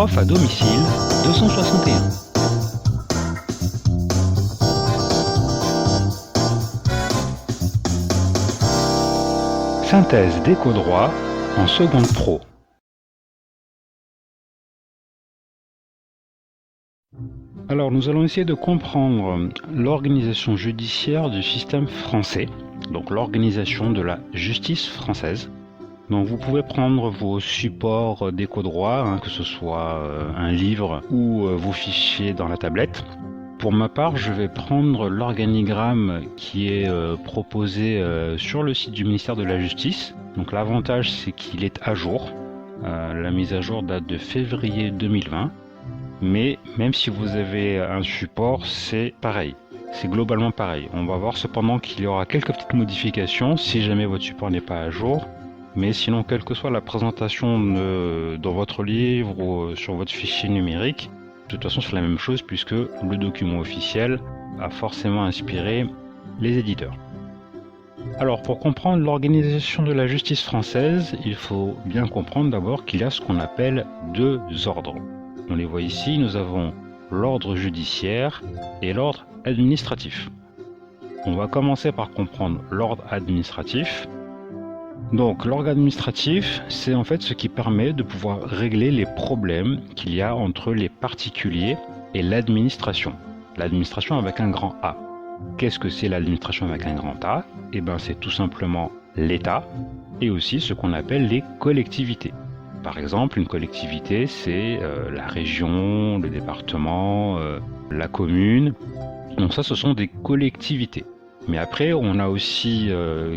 Prof à domicile 261. Synthèse d'éco-droit en seconde pro. Alors nous allons essayer de comprendre l'organisation judiciaire du système français, donc l'organisation de la justice française. Donc vous pouvez prendre vos supports d'éco-droit, que ce soit un livre ou vos fichiers dans la tablette. Pour ma part, je vais prendre l'organigramme qui est proposé sur le site du ministère de la Justice. Donc l'avantage, c'est qu'il est à jour. La mise à jour date de février 2020. Mais même si vous avez un support, c'est pareil. C'est globalement pareil. On va voir cependant qu'il y aura quelques petites modifications si jamais votre support n'est pas à jour. Mais sinon, quelle que soit la présentation dans votre livre ou sur votre fichier numérique, de toute façon c'est la même chose puisque le document officiel a forcément inspiré les éditeurs. Alors pour comprendre l'organisation de la justice française, il faut bien comprendre d'abord qu'il y a ce qu'on appelle deux ordres. On les voit ici, nous avons l'ordre judiciaire et l'ordre administratif. On va commencer par comprendre l'ordre administratif. Donc l'ordre administratif, c'est en fait ce qui permet de pouvoir régler les problèmes qu'il y a entre les particuliers et l'administration. L'administration avec un grand A. Qu'est-ce que c'est l'administration avec un grand A? Eh bien c'est tout simplement l'État et aussi ce qu'on appelle les collectivités. Par exemple, une collectivité, c'est la région, le département, la commune. Donc ça, ce sont des collectivités. Mais après, on a aussi,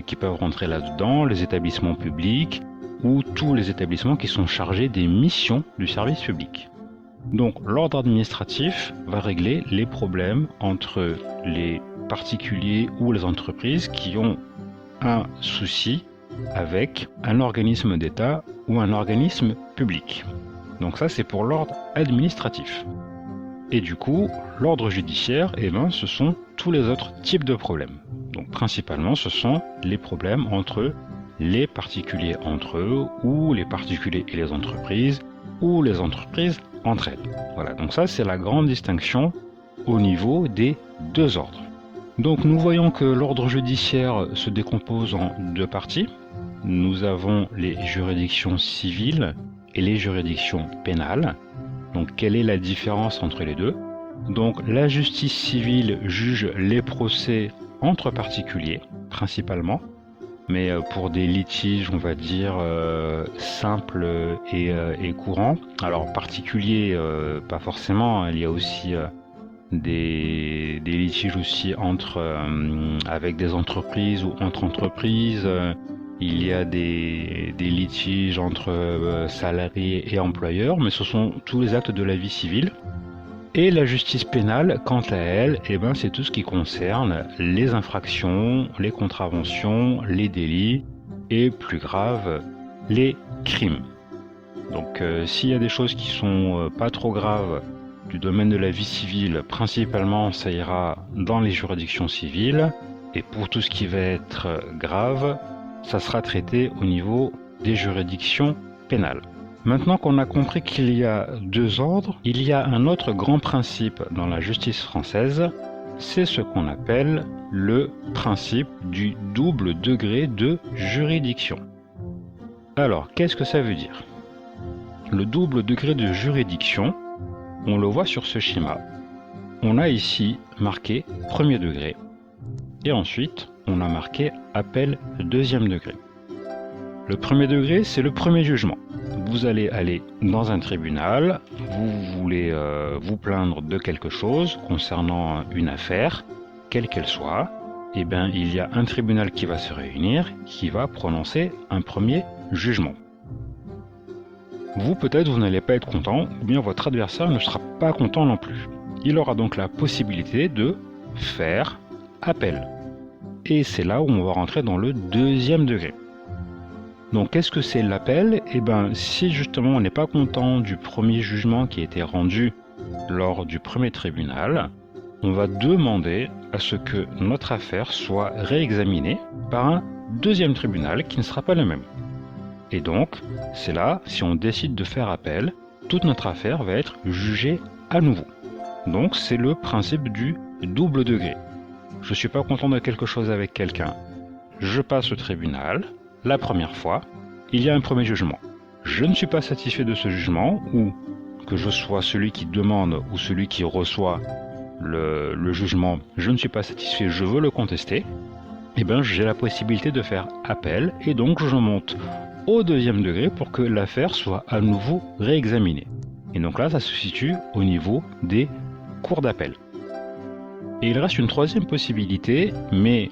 qui peuvent rentrer là-dedans, les établissements publics ou tous les établissements qui sont chargés des missions du service public. Donc l'ordre administratif va régler les problèmes entre les particuliers ou les entreprises qui ont un souci avec un organisme d'État ou un organisme public. Donc ça, c'est pour l'ordre administratif. Et du coup, l'ordre judiciaire, ce sont tous les autres types de problèmes. Donc principalement, ce sont les problèmes entre les particuliers entre eux, ou les particuliers et les entreprises, ou les entreprises entre elles. Voilà, donc ça, c'est la grande distinction au niveau des deux ordres. Donc nous voyons que l'ordre judiciaire se décompose en deux parties. Nous avons les juridictions civiles et les juridictions pénales. Donc quelle est la différence entre les deux? Donc la justice civile juge les procès entre particuliers, principalement, mais pour des litiges, on va dire, simples et courants. Alors particuliers, pas forcément, il y a aussi des litiges aussi avec des entreprises ou entre entreprises. Il y a des litiges entre salariés et employeurs, mais ce sont tous les actes de la vie civile. Et la justice pénale, quant à elle, c'est tout ce qui concerne les infractions, les contraventions, les délits et, plus grave, les crimes. Donc s'il y a des choses qui sont pas trop graves du domaine de la vie civile, principalement ça ira dans les juridictions civiles, et pour tout ce qui va être grave, ça sera traité au niveau des juridictions pénales. Maintenant qu'on a compris qu'il y a deux ordres, il y a un autre grand principe dans la justice française, c'est ce qu'on appelle le principe du double degré de juridiction. Alors, qu'est-ce que ça veut dire? Le double degré de juridiction, on le voit sur ce schéma. On a ici marqué premier degré, et ensuite on a marqué appel deuxième degré. Le premier degré, c'est le premier jugement. Vous allez aller dans un tribunal, vous voulez vous plaindre de quelque chose concernant une affaire, quelle qu'elle soit, il y a un tribunal qui va se réunir, qui va prononcer un premier jugement. Vous, peut-être, vous n'allez pas être content, ou bien votre adversaire ne sera pas content non plus. Il aura donc la possibilité de faire appel. Et c'est là où on va rentrer dans le deuxième degré. Donc qu'est-ce que c'est l'appel? Si justement on n'est pas content du premier jugement qui a été rendu lors du premier tribunal, on va demander à ce que notre affaire soit réexaminée par un deuxième tribunal qui ne sera pas le même. Et donc, c'est là, si on décide de faire appel, toute notre affaire va être jugée à nouveau. Donc c'est le principe du double degré. Je ne suis pas content de quelque chose avec quelqu'un, je passe au tribunal, la première fois, il y a un premier jugement. Je ne suis pas satisfait de ce jugement, ou que je sois celui qui demande ou celui qui reçoit le jugement, je ne suis pas satisfait, je veux le contester, et bien j'ai la possibilité de faire appel, et donc je monte au deuxième degré pour que l'affaire soit à nouveau réexaminée. Et donc là, ça se situe au niveau des cours d'appel. Et il reste une troisième possibilité, mais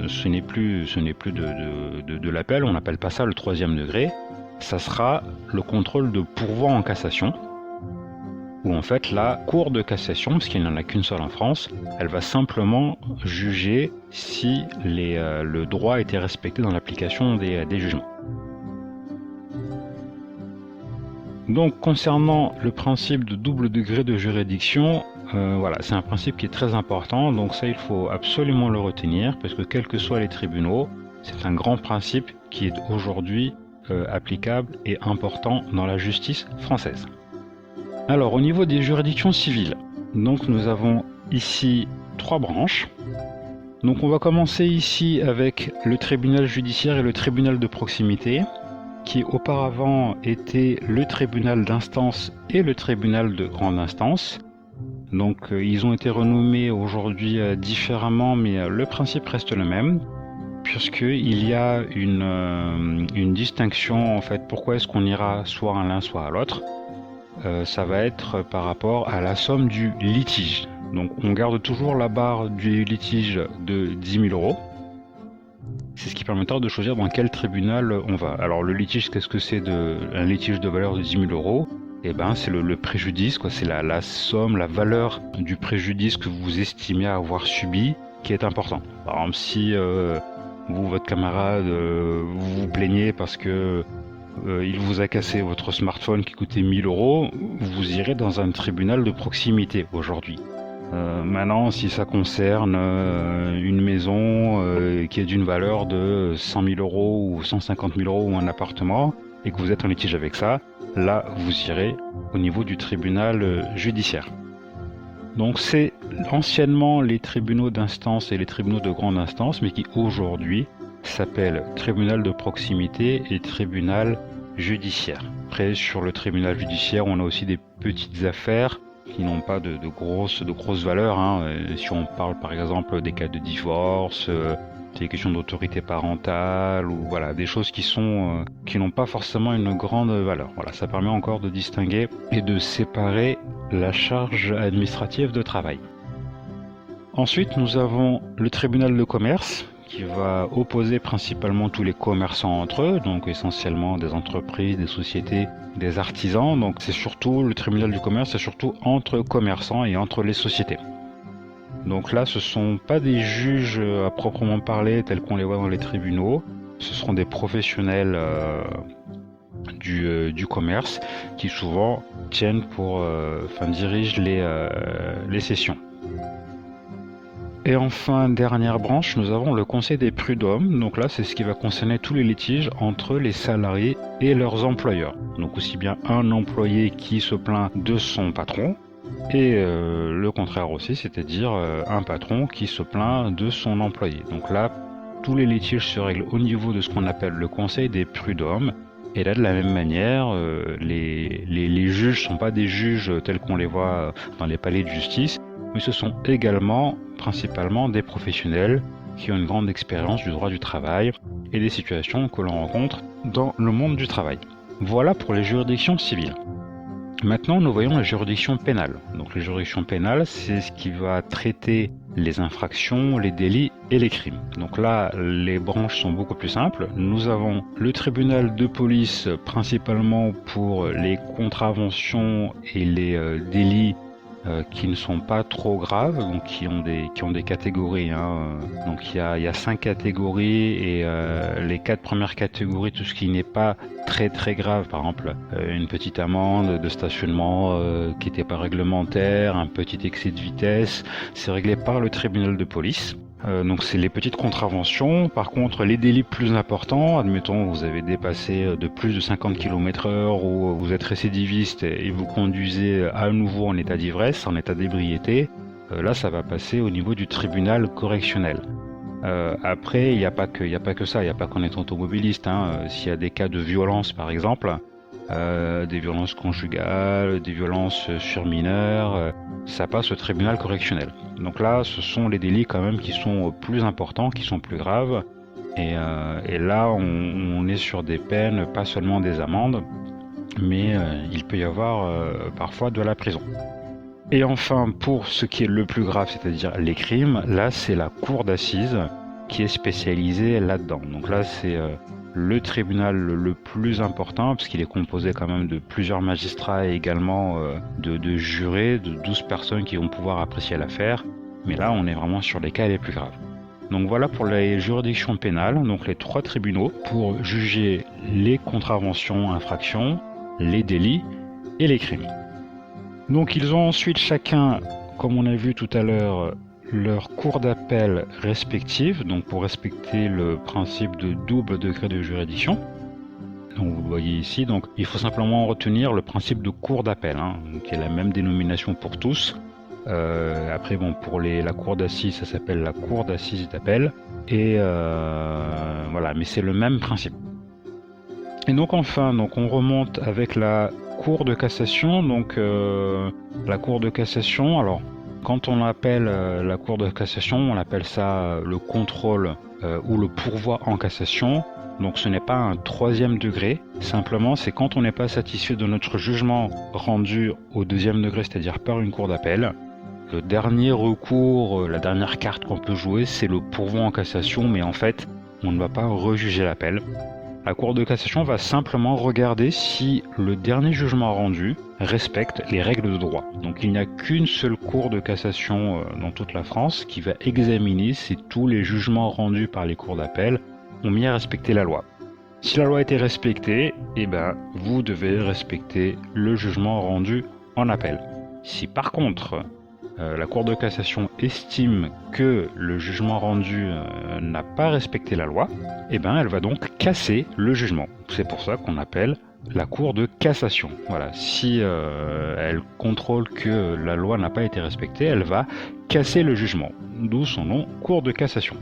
ce n'est plus de l'appel, on n'appelle pas ça le troisième degré, ça sera le contrôle de pourvoi en cassation, où en fait la Cour de cassation, parce qu'il n'y en a qu'une seule en France, elle va simplement juger si le droit a été respecté dans l'application des jugements. Donc concernant le principe de double degré de juridiction, voilà, c'est un principe qui est très important, donc ça il faut absolument le retenir, parce que quels que soient les tribunaux, c'est un grand principe qui est aujourd'hui applicable et important dans la justice française. Alors au niveau des juridictions civiles, donc nous avons ici 3 branches. Donc on va commencer ici avec le tribunal judiciaire et le tribunal de proximité, qui auparavant était le tribunal d'instance et le tribunal de grande instance. Donc ils ont été renommés aujourd'hui différemment, mais le principe reste le même, puisqu'il y a une distinction en fait. Pourquoi est-ce qu'on ira soit à l'un soit à l'autre? Ça va être par rapport à la somme du litige. Donc on garde toujours la barre du litige de 10 000 €. C'est ce qui permettra de choisir dans quel tribunal on va. Alors le litige, qu'est-ce que c'est un litige de valeur de 10 000 €? Eh ben, c'est le préjudice, quoi. C'est la somme, la valeur du préjudice que vous estimez avoir subi qui est important. Par exemple, si vous, votre camarade, vous vous plaignez parce que il vous a cassé votre smartphone qui coûtait 1 000 €, vous irez dans un tribunal de proximité aujourd'hui. Maintenant, si ça concerne une maison qui est d'une valeur de 100 000 € ou 150 000 € ou un appartement, et que vous êtes en litige avec ça, là vous irez au niveau du tribunal judiciaire. Donc c'est anciennement les tribunaux d'instance et les tribunaux de grande instance, mais qui aujourd'hui s'appellent tribunal de proximité et tribunal judiciaire. Après, sur le tribunal judiciaire, on a aussi des petites affaires qui n'ont pas de grosses valeurs, hein. Si on parle par exemple des cas de divorce, des questions d'autorité parentale, ou voilà, des choses qui n'ont pas forcément une grande valeur. Voilà, ça permet encore de distinguer et de séparer la charge administrative de travail. Ensuite, nous avons le tribunal de commerce, qui va opposer principalement tous les commerçants entre eux, donc essentiellement des entreprises, des sociétés, des artisans. Donc c'est surtout le tribunal du commerce, c'est surtout entre commerçants et entre les sociétés. Donc là, ce ne sont pas des juges à proprement parler tels qu'on les voit dans les tribunaux, ce seront des professionnels du commerce qui souvent dirigent les sessions. Et enfin, dernière branche, nous avons le conseil des prud'hommes. Donc là, c'est ce qui va concerner tous les litiges entre les salariés et leurs employeurs. Donc aussi bien un employé qui se plaint de son patron, et le contraire aussi, c'est-à-dire un patron qui se plaint de son employé. Donc là, tous les litiges se règlent au niveau de ce qu'on appelle le conseil des prud'hommes. Et là, de la même manière, les juges ne sont pas des juges tels qu'on les voit dans les palais de justice, mais ce sont également principalement des professionnels qui ont une grande expérience du droit du travail et des situations que l'on rencontre dans le monde du travail. Voilà pour les juridictions civiles. Maintenant, nous voyons les juridictions pénales. Donc les juridictions pénales, c'est ce qui va traiter les infractions, les délits et les crimes. Donc là, les branches sont beaucoup plus simples. Nous avons le tribunal de police principalement pour les contraventions et les délits qui ne sont pas trop graves, donc qui ont des catégories, hein. Donc il y a 5 catégories, et les 4 premières catégories, tout ce qui n'est pas très grave, par exemple une petite amende de stationnement qui n'était pas réglementaire, un petit excès de vitesse, c'est réglé par le tribunal de police. Donc c'est les petites contraventions. Par contre, les délits plus importants, admettons vous avez dépassé de plus de 50 km/h ou vous êtes récidiviste et vous conduisez à nouveau en état d'ivresse, en état d'ébriété, là ça va passer au niveau du tribunal correctionnel. Après, il n'y a pas que ça, il n'y a pas qu'en étant automobiliste. S'il y a des cas de violence par exemple, des violences conjugales, des violences sur mineurs, ça passe au tribunal correctionnel. Donc là, ce sont les délits quand même qui sont plus importants, qui sont plus graves. Et là, on est sur des peines, pas seulement des amendes, mais il peut y avoir parfois de la prison. Et enfin, pour ce qui est le plus grave, c'est-à-dire les crimes, là, c'est la cour d'assises qui est spécialisée là-dedans. Donc là, c'est le tribunal le plus important, parce qu'il est composé quand même de plusieurs magistrats et également de jurés, de 12 personnes qui vont pouvoir apprécier l'affaire. Mais là, on est vraiment sur les cas les plus graves. Donc voilà pour les juridictions pénales, donc les 3 tribunaux pour juger les contraventions, infractions, les délits et les crimes. Donc ils ont ensuite chacun, comme on a vu tout à l'heure, leur cour d'appel respective, donc pour respecter le principe de double degré de juridiction. Donc vous le voyez ici, donc il faut simplement retenir le principe de cour d'appel, qui est la même dénomination pour tous. Après bon, pour la cour d'assises, ça s'appelle la cour d'assises d'appel, et voilà, mais c'est le même principe. Et donc enfin, donc on remonte avec la cour de cassation. Donc la cour de cassation, alors quand on appelle la cour de cassation, on appelle ça le contrôle ou le pourvoi en cassation. Donc ce n'est pas un 3e degré, simplement c'est quand on n'est pas satisfait de notre jugement rendu au 2e degré, c'est-à-dire par une cour d'appel. Le dernier recours, la dernière carte qu'on peut jouer, c'est le pourvoi en cassation, mais en fait on ne va pas rejuger l'appel. La Cour de cassation va simplement regarder si le dernier jugement rendu respecte les règles de droit. Donc il n'y a qu'une seule Cour de cassation dans toute la France qui va examiner si tous les jugements rendus par les cours d'appel ont bien respecté la loi. Si la loi a été respectée, vous devez respecter le jugement rendu en appel. Si par contre la Cour de cassation estime que le jugement rendu n'a pas respecté la loi, elle va donc casser le jugement. C'est pour ça qu'on appelle la Cour de cassation. Voilà, si elle contrôle que la loi n'a pas été respectée, elle va casser le jugement, d'où son nom, Cour de cassation.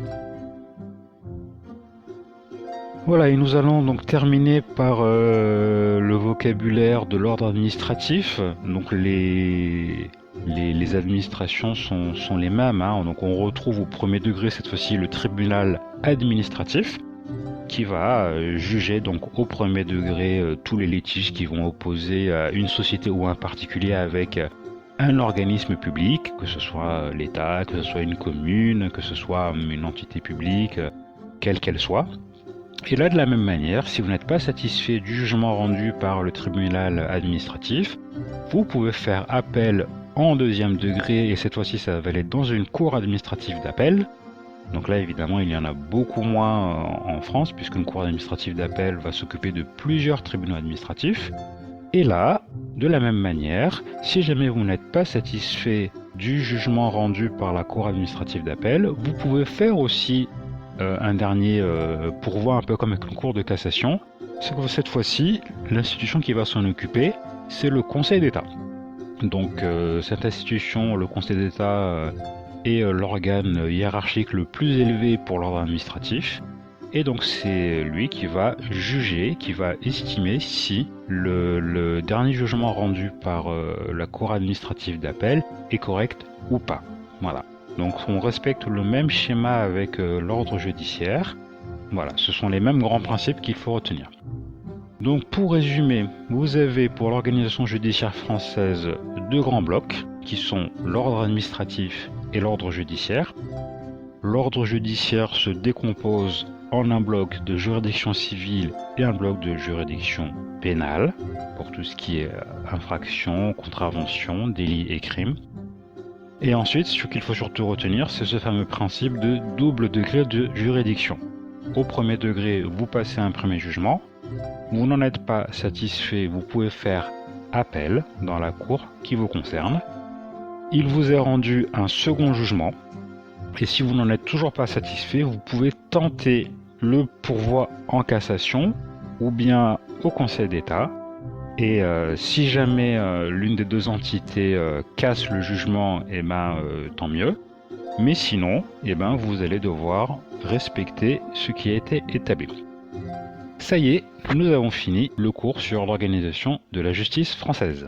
Voilà, et nous allons donc terminer par le vocabulaire de l'ordre administratif. Donc les administrations sont les mêmes. Donc on retrouve au 1er degré cette fois-ci le tribunal administratif qui va juger donc au 1er degré tous les litiges qui vont opposer une société ou un particulier avec un organisme public, que ce soit l'État, que ce soit une commune, que ce soit une entité publique, quelle qu'elle soit. Et là, de la même manière, si vous n'êtes pas satisfait du jugement rendu par le tribunal administratif, vous pouvez faire appel en 2e degré, et cette fois-ci ça va aller dans une cour administrative d'appel. Donc là évidemment il y en a beaucoup moins en France, puisqu'une cour administrative d'appel va s'occuper de plusieurs tribunaux administratifs. Et là, de la même manière, si jamais vous n'êtes pas satisfait du jugement rendu par la cour administrative d'appel, vous pouvez faire aussi un dernier pourvoi, un peu comme avec une cour de cassation. C'est que cette fois-ci, l'institution qui va s'en occuper, c'est le Conseil d'État. Donc cette institution, le Conseil d'État, est l'organe hiérarchique le plus élevé pour l'ordre administratif. Et donc c'est lui qui va juger, qui va estimer si le dernier jugement rendu par la Cour administrative d'appel est correct ou pas. Voilà. Donc on respecte le même schéma avec l'ordre judiciaire. Voilà, ce sont les mêmes grands principes qu'il faut retenir. Donc pour résumer, vous avez pour l'organisation judiciaire française 2 grands blocs qui sont l'ordre administratif et l'ordre judiciaire. L'ordre judiciaire se décompose en un bloc de juridiction civile et un bloc de juridiction pénale pour tout ce qui est infraction, contravention, délit et crime. Et ensuite, ce qu'il faut surtout retenir, c'est ce fameux principe de double degré de juridiction. Au 1er degré, vous passez un premier jugement. Vous n'en êtes pas satisfait, vous pouvez faire appel dans la cour qui vous concerne. Il vous est rendu un second jugement. Et si vous n'en êtes toujours pas satisfait, vous pouvez tenter le pourvoi en cassation ou bien au Conseil d'État. Et si jamais l'une des deux entités casse le jugement, tant mieux. Mais sinon, vous allez devoir respecter ce qui a été établi. Ça y est, nous avons fini le cours sur l'organisation de la justice française.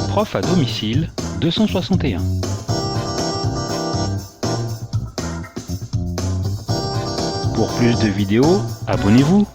Prof à domicile 261. Pour plus de vidéos, abonnez-vous.